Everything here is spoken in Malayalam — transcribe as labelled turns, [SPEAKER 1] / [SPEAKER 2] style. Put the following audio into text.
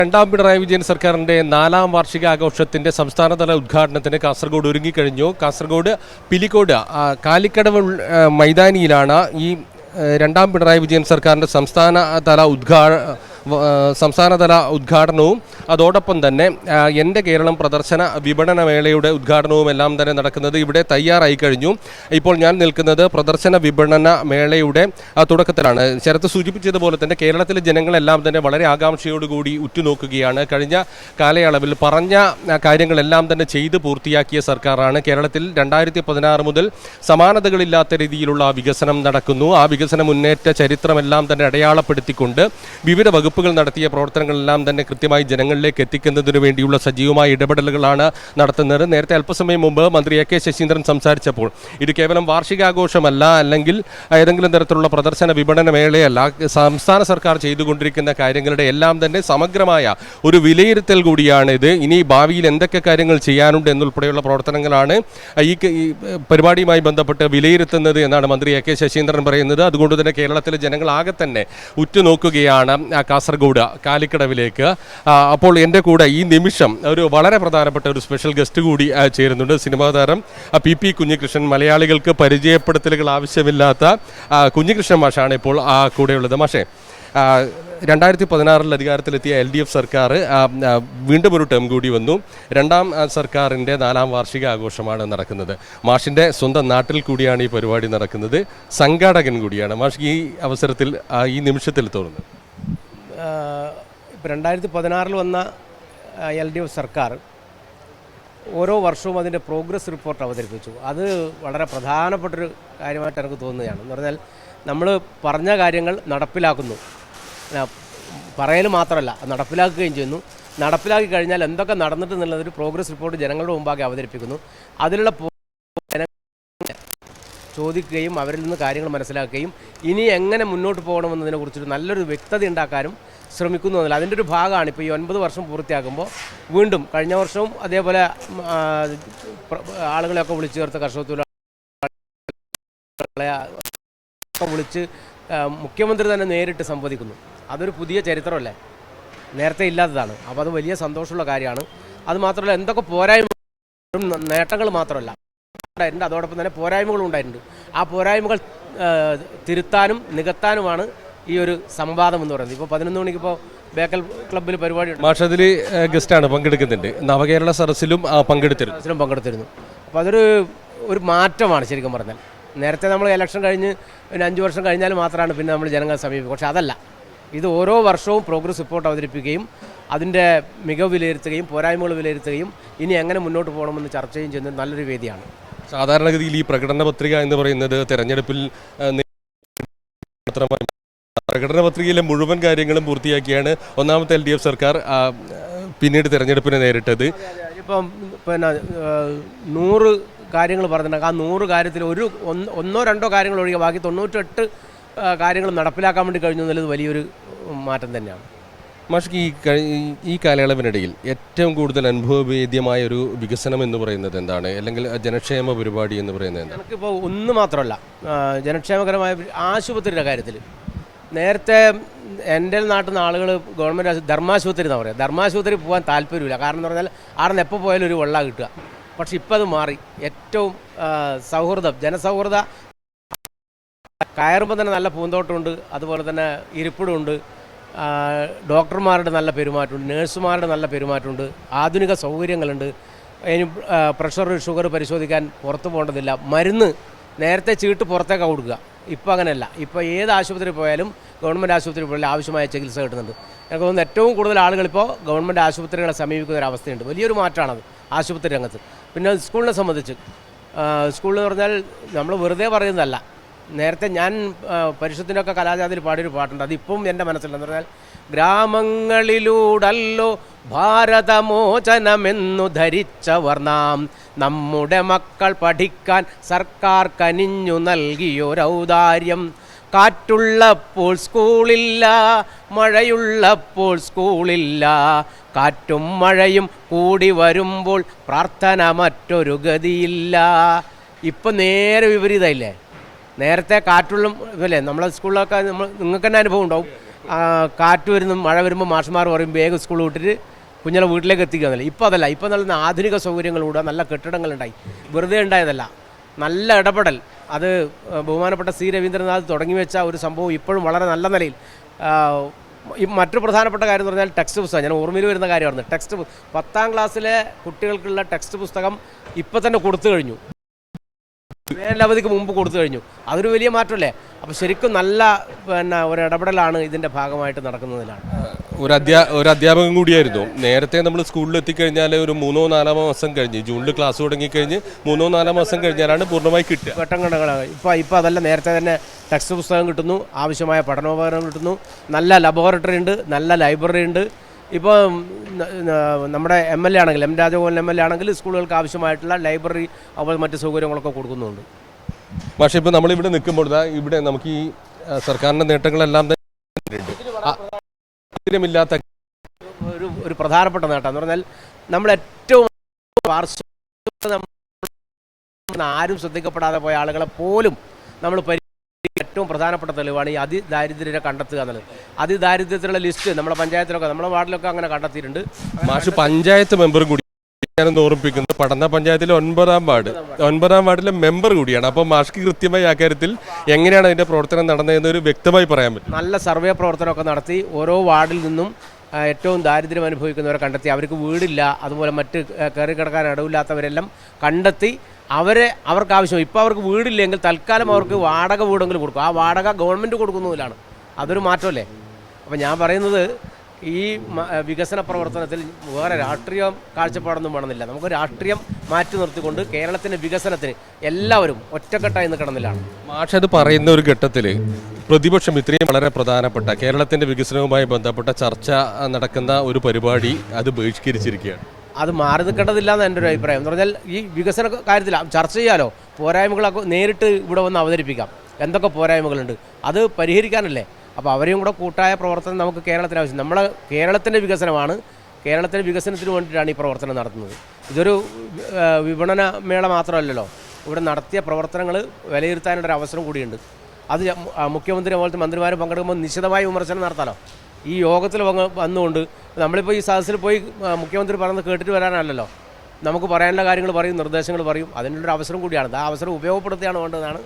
[SPEAKER 1] രണ്ടാം പിണറായി വിജയൻ സർക്കാരിൻ്റെ 4ാം വാർഷികാഘോഷത്തിൻ്റെ സംസ്ഥാനതല ഉദ്ഘാടനത്തിന് കാസർഗോഡ് ഒരുങ്ങിക്കഴിഞ്ഞു. കാസർഗോഡ് പിലിക്കോട് കാലിക്കടവ് മൈതാനിയിലാണ് ഈ രണ്ടാം പിണറായി വിജയൻ സർക്കാരിൻ്റെ സംസ്ഥാനതല ഉദ്ഘാടനവും അതോടൊപ്പം തന്നെ എൻ്റെ കേരളം പ്രദർശന വിപണന മേളയുടെ ഉദ്ഘാടനവും എല്ലാം തന്നെ നടക്കുന്നത്. ഇവിടെ തയ്യാറായി കഴിഞ്ഞു. ഇപ്പോൾ ഞാൻ നിൽക്കുന്നത് പ്രദർശന വിപണന മേളയുടെ തുടക്കത്തിലാണ്. ശരത്ത് സൂചിപ്പിച്ചതുപോലെ തന്നെ കേരളത്തിലെ ജനങ്ങളെല്ലാം തന്നെ വളരെ ആകാംക്ഷയോടുകൂടി ഉറ്റുനോക്കുകയാണ്. കഴിഞ്ഞ കാലയളവിൽ പറഞ്ഞ കാര്യങ്ങളെല്ലാം തന്നെ ചെയ്ത് പൂർത്തിയാക്കിയ സർക്കാരാണ്. കേരളത്തിൽ 2016 മുതൽ സമാനതകളില്ലാത്ത രീതിയിലുള്ള വികസനം നടക്കുന്നു. ആ വികസന മുന്നേറ്റ ചരിത്രമെല്ലാം തന്നെ അടയാളപ്പെടുത്തിക്കൊണ്ട് വിവിധ വകുപ്പുകൾ നടത്തിയ പ്രവർത്തനങ്ങളെല്ലാം തന്നെ കൃത്യമായി ജനങ്ങളിലേക്ക് എത്തിക്കുന്നതിന് വേണ്ടിയുള്ള സജീവമായ ഇടപെടലുകളാണ് നടത്തുന്നത്. നേരത്തെ അല്പസമയം മുമ്പ് മന്ത്രി എ കെ ശശീന്ദ്രൻ സംസാരിച്ചപ്പോൾ ഇത് കേവലം വാർഷികാഘോഷമല്ല, അല്ലെങ്കിൽ ഏതെങ്കിലും തരത്തിലുള്ള പ്രദർശന വിപണന മേളയല്ല, സംസ്ഥാന സർക്കാർ ചെയ്തുകൊണ്ടിരിക്കുന്ന കാര്യങ്ങളുടെ എല്ലാം തന്നെ സമഗ്രമായ ഒരു വിലയിരുത്തൽ കൂടിയാണ് ഇത്. ഇനി ഭാവിയിൽ എന്തൊക്കെ കാര്യങ്ങൾ ചെയ്യാനുണ്ട് എന്നുൾപ്പെടെയുള്ള പ്രവർത്തനങ്ങളാണ് ഈ പരിപാടിയുമായി ബന്ധപ്പെട്ട് വിലയിരുത്തുന്നത് എന്നാണ് മന്ത്രി എ കെ ശശീന്ദ്രൻ പറയുന്നത്. അതുകൊണ്ട് തന്നെ കേരളത്തിലെ ജനങ്ങളാകെ തന്നെ ഉറ്റുനോക്കുകയാണ് കാസർഗോഡ് കാലിക്കടവിലേക്ക്. അപ്പോൾ എൻ്റെ കൂടെ ഈ നിമിഷം ഒരു വളരെ പ്രധാനപ്പെട്ട ഒരു സ്പെഷ്യൽ ഗസ്റ്റ് കൂടി ചേരുന്നുണ്ട്. സിനിമാ താരം പി കുഞ്ഞികൃഷ്ണൻ. മലയാളികൾക്ക് പരിചയപ്പെടുത്തലുകൾ ആവശ്യമില്ലാത്ത കുഞ്ഞികൃഷ്ണൻ മാഷാണ് ഇപ്പോൾ കൂടെയുള്ളത്. മാഷേ, 2016 അധികാരത്തിലെത്തിയ LDF സർക്കാർ വീണ്ടും ഒരു ടേം കൂടി വന്നു. രണ്ടാം സർക്കാരിൻ്റെ 4ാം വാർഷിക ആഘോഷമാണ് നടക്കുന്നത്. മാഷിൻ്റെ സ്വന്തം നാട്ടിൽ കൂടിയാണ് ഈ പരിപാടി നടക്കുന്നത്. സംഘാടകൻ കൂടിയാണ് മാഷ്. ഈ അവസരത്തിൽ ഈ നിമിഷത്തിൽ തോന്നുന്നത്
[SPEAKER 2] 2016 വന്ന LDF സർക്കാർ ഓരോ വർഷവും അതിൻ്റെ പ്രോഗ്രസ് റിപ്പോർട്ട് അവതരിപ്പിച്ചു. അത് വളരെ പ്രധാനപ്പെട്ടൊരു കാര്യമായിട്ട് എനിക്ക് തോന്നുകയാണ്. എന്ന് പറഞ്ഞാൽ നമ്മൾ പറഞ്ഞ കാര്യങ്ങൾ നടപ്പിലാക്കുന്നു, പറയൽ മാത്രമല്ല നടപ്പിലാക്കുകയും ചെയ്യുന്നു. നടപ്പിലാക്കി കഴിഞ്ഞാൽ എന്തൊക്കെ നടന്നിട്ടുണ്ടെന്നുള്ളൊരു പ്രോഗ്രസ് റിപ്പോർട്ട് ജനങ്ങളുടെ മുമ്പാകെ അവതരിപ്പിക്കുന്നു. അതിലുള്ള ചോദിക്കുകയും അവരിൽ നിന്ന് കാര്യങ്ങൾ മനസ്സിലാക്കുകയും ഇനി എങ്ങനെ മുന്നോട്ട് പോകണമെന്നതിനെക്കുറിച്ചൊരു നല്ലൊരു വ്യക്തത ഉണ്ടാക്കാനും ശ്രമിക്കുന്നു എന്നല്ല. അതിൻ്റെ ഒരു ഭാഗമാണ് ഇപ്പോൾ ഈ 9 വർഷം പൂർത്തിയാക്കുമ്പോൾ വീണ്ടും കഴിഞ്ഞ വർഷവും അതേപോലെ ആളുകളെയൊക്കെ വിളിച്ചു ചേർത്ത കർഷക തൊഴിലാളികളെ വിളിച്ച് മുഖ്യമന്ത്രി തന്നെ നേരിട്ട് സംവദിക്കുന്നു. അതൊരു പുതിയ ചരിത്രമല്ലേ, നേരത്തെ ഇല്ലാത്തതാണ്. അപ്പോൾ അത് വലിയ സന്തോഷമുള്ള കാര്യമാണ്. അതുമാത്രമല്ല, എന്തൊക്കെ പോരായ്മകളും നേട്ടങ്ങൾ മാത്രമല്ല ഉണ്ടായിട്ടുണ്ട്, അതോടൊപ്പം തന്നെ പോരായ്മകളും ഉണ്ടായിട്ടുണ്ട്. ആ പോരായ്മകൾ തിരുത്താനും നികത്താനുമാണ് ഈ ഒരു സംവാദം എന്ന് പറയുന്നത്. ഇപ്പോൾ 11 മണിക്ക് ഇപ്പോൾ ബേക്കൽ ക്ലബ്ബിൽ പരിപാടി
[SPEAKER 1] മാഷ് അതിൽ ഗസ്റ്റാണ്, പങ്കെടുക്കുന്നുണ്ട്. നവകേരള സദസ്സിലും പങ്കെടുത്തിരുന്നു. അപ്പോൾ അതൊരു മാറ്റമാണ് ശരിക്കും പറഞ്ഞാൽ. നേരത്തെ നമ്മൾ ഇലക്ഷൻ കഴിഞ്ഞ് 5 വർഷം കഴിഞ്ഞാൽ മാത്രമാണ് പിന്നെ നമ്മൾ ജനങ്ങളെ സമീപിക്കും. പക്ഷേ അതല്ല, ഇത് ഓരോ വർഷവും പ്രോഗ്രസ് റിപ്പോർട്ട് അവതരിപ്പിക്കുകയും അതിൻ്റെ മികവ് വിലയിരുത്തുകയും പോരായ്മകൾ വിലയിരുത്തുകയും ഇനി എങ്ങനെ മുന്നോട്ട് പോകണമെന്ന് ചർച്ചയും ചെയ്യുന്നത് നല്ലൊരു വേദിയാണ്. സാധാരണഗതിയിൽ ഈ പ്രകടന പത്രിക എന്ന് പറയുന്നത് തെരഞ്ഞെടുപ്പിൽ പ്രകടന പത്രികയിലെ മുഴുവൻ കാര്യങ്ങളും പൂർത്തിയാക്കിയാണ് ഒന്നാമത്തെ LDF സർക്കാർ പിന്നീട് തെരഞ്ഞെടുപ്പിനെ നേരിട്ടത്.
[SPEAKER 2] ഇപ്പം പിന്നെ 100 കാര്യങ്ങൾ പറഞ്ഞിട്ടുണ്ട്. ആ 100 കാര്യത്തിൽ ഒന്നോ രണ്ടോ കാര്യങ്ങൾ ഒഴികെ ബാക്കി 98 കാര്യങ്ങൾ നടപ്പിലാക്കാൻ വേണ്ടി കഴിഞ്ഞു എന്നുള്ളത് വലിയൊരു മാറ്റം തന്നെയാണ്.
[SPEAKER 1] മാഷ്ക്ക് ഈ കാലയളവിനിടയിൽ ഏറ്റവും കൂടുതൽ അനുഭവവേദ്യമായ ഒരു വികസനം എന്ന് പറയുന്നത് എന്താണ്, അല്ലെങ്കിൽ ജനക്ഷേമ പരിപാടി എന്ന് പറയുന്നത് എന്താണ്?
[SPEAKER 2] നമുക്കിപ്പോൾ ഒന്ന് മാത്രമല്ല, ജനക്ഷേമകരമായ ആശുപത്രിയുടെ കാര്യത്തിൽ നേരത്തെ എൻ്റെ നാട്ടിൽ നിന്ന് ആളുകൾ ഗവൺമെൻറ് ധർമാശുപത്രി എന്നാണ് പറയുക. ധർമാശുപത്രി പോകാൻ താല്പര്യമില്ല. കാരണം എന്ന് പറഞ്ഞാൽ അവിടെ നിന്ന് എപ്പോൾ പോയാലും ഒരു വെള്ളം കിട്ടുക. പക്ഷെ ഇപ്പം അത് മാറി. ഏറ്റവും ജനസൗഹൃദ, കയറുമ്പോൾ തന്നെ നല്ല പൂന്തോട്ടമുണ്ട്, അതുപോലെ തന്നെ ഇരിപ്പിടമുണ്ട്, ഡോക്ടർമാരുടെ നല്ല പെരുമാറ്റമുണ്ട്, നേഴ്സുമാരുടെ നല്ല പെരുമാറ്റമുണ്ട്, ആധുനിക സൗകര്യങ്ങളുണ്ട്. ഇനി പ്രഷർ ഷുഗർ പരിശോധിക്കാൻ പുറത്ത് പോകേണ്ടതില്ല. മരുന്ന് നേരത്തെ ചീട്ട് പുറത്തേക്ക് കൊടുക്കുക, ഇപ്പോൾ അങ്ങനെയല്ല. ഇപ്പോൾ ഏത് ആശുപത്രി പോയാലും ഗവൺമെൻറ് ആശുപത്രി പോയാലും ആവശ്യമായ ചികിത്സ കിട്ടുന്നുണ്ട്. എനിക്ക് തോന്നുന്നു ഏറ്റവും കൂടുതൽ ആളുകളിപ്പോൾ ഗവൺമെൻറ് ആശുപത്രികളെ സമീപിക്കുന്ന ഒരു അവസ്ഥയുണ്ട്. വലിയൊരു മാറ്റമാണത് ആശുപത്രി രംഗത്ത്. പിന്നെ സ്കൂളിനെ സംബന്ധിച്ച്, സ്കൂളെന്ന് പറഞ്ഞാൽ നമ്മൾ വെറുതെ പറയുന്നതല്ല. നേരത്തെ ഞാൻ പരിഷത്തിൻ്റെയൊക്കെ കലാജാതിൽ പാടിയൊരു പാട്ടുണ്ട്, അതിപ്പം എൻ്റെ മനസ്സിലെന്ന് പറഞ്ഞാൽ, ഗ്രാമങ്ങളിലൂടല്ലോ ഭാരതമോചനമെന്നു ധരിച്ചവർ നാം, നമ്മുടെ മക്കൾ പഠിക്കാൻ സർക്കാർ കനിഞ്ഞു നൽകിയൊരൗദാര്യം. കാറ്റുള്ളപ്പോൾ സ്കൂളില്ല, മഴയുള്ളപ്പോൾ സ്കൂളില്ല, കാറ്റും മഴയും കൂടി വരുമ്പോൾ പ്രാർത്ഥന മറ്റൊരു ഗതിയില്ല. ഇപ്പം നേരെ വിപരീതമില്ലേ. നേരത്തെ കാറ്റുള്ള അല്ലേ, നമ്മളെ സ്കൂളിലൊക്കെ നിങ്ങൾക്ക് തന്നെ അനുഭവം ഉണ്ടാവും. കാറ്റ് വരുന്നു മഴ വരുമ്പോൾ മാഷ്മാർ പറയും വേഗം സ്കൂൾ വിട്ടിട്ട് കുഞ്ഞിനെ വീട്ടിലേക്ക് എത്തിക്കുകയെന്നല്ല. ഇപ്പോൾ അതല്ല, ഇപ്പോൾ നല്ല ആധുനിക സൗകര്യങ്ങളിലൂടെ നല്ല കെട്ടിടങ്ങളുണ്ടായി. വെറുതെ ഉണ്ടായതല്ല, നല്ല ഇടപെടൽ. അത് ബഹുമാനപ്പെട്ട സി രവീന്ദ്രനാഥ് തുടങ്ങി വെച്ച ഒരു സംഭവം ഇപ്പോഴും വളരെ നല്ല നിലയിൽ. മറ്റൊരു പ്രധാനപ്പെട്ട കാര്യം എന്ന് പറഞ്ഞാൽ ടെക്സ്റ്റ് പുസ്തകം. ഞാൻ ഓർമ്മയിൽ വരുന്ന കാര്യമാണ് ടെക്സ്റ്റ്. 10ാം ക്ലാസ്സിലെ കുട്ടികൾക്കുള്ള ടെക്സ്റ്റ് പുസ്തകം ഇപ്പോൾ തന്നെ കൊടുത്തു കഴിഞ്ഞു, വേനലവധിക്ക് മുമ്പ് കൊടുത്തു കഴിഞ്ഞു. അതൊരു വലിയ മാറ്റമല്ലേ? അപ്പോൾ ശരിക്കും നല്ല ഒരു ഇടപെടലാണ് ഇതിൻ്റെ ഭാഗമായിട്ട് നടക്കുന്നതിലാണ്.
[SPEAKER 1] ഒരു അധ്യാപകൻ കൂടിയായിരുന്നു. നേരത്തെ നമ്മൾ സ്കൂളിൽ എത്തിക്കഴിഞ്ഞാൽ ഒരു 3-4 മാസം കഴിഞ്ഞ്, ജൂണിൽ ക്ലാസ് തുടങ്ങിക്കഴിഞ്ഞ് 3-4 മാസം കഴിഞ്ഞാലാണ് പൂർണ്ണമായി കിട്ടുക.
[SPEAKER 2] ഘട്ടങ്ങളാണ്. ഇപ്പോൾ അതല്ല, നേരത്തെ തന്നെ ടെക്സ്റ്റ് പുസ്തകം കിട്ടുന്നു, ആവശ്യമായ പഠനോപകരണം കിട്ടുന്നു, നല്ല ലബോറട്ടറി ഉണ്ട്, നല്ല ലൈബ്രറി ഉണ്ട്. ഇപ്പോൾ നമ്മുടെ MLA ആണെങ്കിൽ, എം രാജഗോപാലൻ MLA ആണെങ്കിൽ സ്കൂളുകൾക്ക് ആവശ്യമായിട്ടുള്ള ലൈബ്രറി അതുപോലെ മറ്റ് സൗകര്യങ്ങളൊക്കെ കൊടുക്കുന്നുണ്ട്.
[SPEAKER 1] പക്ഷേ ഇപ്പോൾ നമ്മളിവിടെ നിൽക്കുമ്പോൾ ഇവിടെ നമുക്ക് ഈ സർക്കാരിൻ്റെ നേട്ടങ്ങളെല്ലാം തന്നെ
[SPEAKER 2] ഒരു പ്രധാനപ്പെട്ട നേട്ടം എന്ന് പറഞ്ഞാൽ നമ്മൾ ഏറ്റവും ആരും ശ്രദ്ധിക്കപ്പെടാതെ പോയ ആളുകളെ പോലും നമ്മൾ ഏറ്റവും പ്രധാനപ്പെട്ട തെളിവാണ് ഈ അതിദാരിദ്ര്യരെ കണ്ടെത്തുക എന്നുള്ളത്. അതിദാരിദ്ര്യത്തിലുള്ള ലിസ്റ്റ് നമ്മുടെ പഞ്ചായത്തിലൊക്കെ, നമ്മുടെ വാർഡിലൊക്കെ അങ്ങനെ കണ്ടെത്തിയിട്ടുണ്ട്.
[SPEAKER 1] മാഷ് പഞ്ചായത്ത് മെമ്പർ കൂടി ഓർമ്മിപ്പിക്കുന്നത് പടന്ന പഞ്ചായത്തിലെ 9ാം വാർഡിലെ മെമ്പർ കൂടിയാണ്. അപ്പോൾ മാഷ്ക്ക് കൃത്യമായി ആ കാര്യത്തിൽ എങ്ങനെയാണ് അതിൻ്റെ പ്രവർത്തനം നടന്നതെന്നൊരു വ്യക്തമായി പറയാൻ പറ്റും.
[SPEAKER 2] നല്ല സർവേ പ്രവർത്തനമൊക്കെ നടത്തി ഓരോ വാർഡിൽ നിന്നും ഏറ്റവും ദാരിദ്ര്യം അനുഭവിക്കുന്നവരെ കണ്ടെത്തി, അവർക്ക് വീടില്ല, അതുപോലെ മറ്റ് കയറി കിടക്കാൻ ഇടവില്ലാത്തവരെല്ലാം കണ്ടെത്തി അവർക്ക് ആവശ്യം. ഇപ്പോൾ അവർക്ക് വീടില്ലെങ്കിൽ തൽക്കാലം അവർക്ക് വാടക വീടെങ്കിലും കൊടുക്കും. ആ വാടക ഗവൺമെൻറ് കൊടുക്കുന്നതിലാണ്. അതൊരു മാറ്റമല്ലേ? അപ്പോൾ ഞാൻ പറയുന്നത് ഈ വികസന പ്രവർത്തനത്തിൽ വേറെ രാഷ്ട്രീയ കാഴ്ചപ്പാടൊന്നും വേണമെന്നില്ല. നമുക്ക് രാഷ്ട്രീയം മാറ്റി നിർത്തിക്കൊണ്ട് കേരളത്തിൻ്റെ വികസനത്തിന് എല്ലാവരും ഒറ്റക്കെട്ടായി നിൽക്കണമെന്നില്ലാണ്.
[SPEAKER 1] മാഷ് അത് പറയുന്ന ഒരു ഘട്ടത്തിൽ പ്രതിപക്ഷം ഇത്രയും വളരെ പ്രധാനപ്പെട്ട കേരളത്തിൻ്റെ വികസനവുമായി ബന്ധപ്പെട്ട ചർച്ച നടക്കുന്ന ഒരു പരിപാടി അത് ബഹിഷ്കരിച്ചിരിക്കുകയാണ്.
[SPEAKER 2] അത് മാറി നിൽക്കേണ്ടതില്ല എന്ന് എൻ്റെ ഒരു അഭിപ്രായം. എന്ന് പറഞ്ഞാൽ ഈ വികസന കാര്യത്തിൽ ചർച്ച ചെയ്യാലോ, പോരായ്മകളൊക്കെ നേരിട്ട് ഇവിടെ വന്ന് അവതരിപ്പിക്കാം. എന്തൊക്കെ പോരായ്മകളുണ്ട് അത് പരിഹരിക്കാനല്ലേ? അപ്പോൾ അവരെയും കൂടെ കൂട്ടായ പ്രവർത്തനം നമുക്ക് കേരളത്തിന് ആവശ്യം. നമ്മളെ കേരളത്തിൻ്റെ വികസനമാണ്, കേരളത്തിൻ്റെ വികസനത്തിന് വേണ്ടിയിട്ടാണ് ഈ പ്രവർത്തനം നടത്തുന്നത്. ഇതൊരു വിപണന മേള മാത്രമല്ലല്ലോ. ഇവിടെ നടത്തിയ പ്രവർത്തനങ്ങൾ വിലയിരുത്താനുള്ളൊരു അവസരം കൂടിയുണ്ട്. അത് മുഖ്യമന്ത്രി പോലത്തെ മന്ത്രിമാരും പങ്കെടുക്കുമ്പോൾ നിശിതമായ വിമർശനം നടത്താലോ. ഈ യോഗത്തിൽ വന്നുകൊണ്ട് നമ്മളിപ്പോൾ ഈ സദസ്സിൽ പോയി മുഖ്യമന്ത്രി പറയുന്നത് കേട്ടിട്ട് വരാനല്ലല്ലോ. നമുക്ക് പറയാനുള്ള കാര്യങ്ങൾ പറയും, നിർദ്ദേശങ്ങൾ പറയും. അതിനുള്ളൊരു അവസരം കൂടിയാണ്. ആ അവസരം ഉപയോഗപ്പെടുത്തുകയാണ് വേണ്ടതാണ്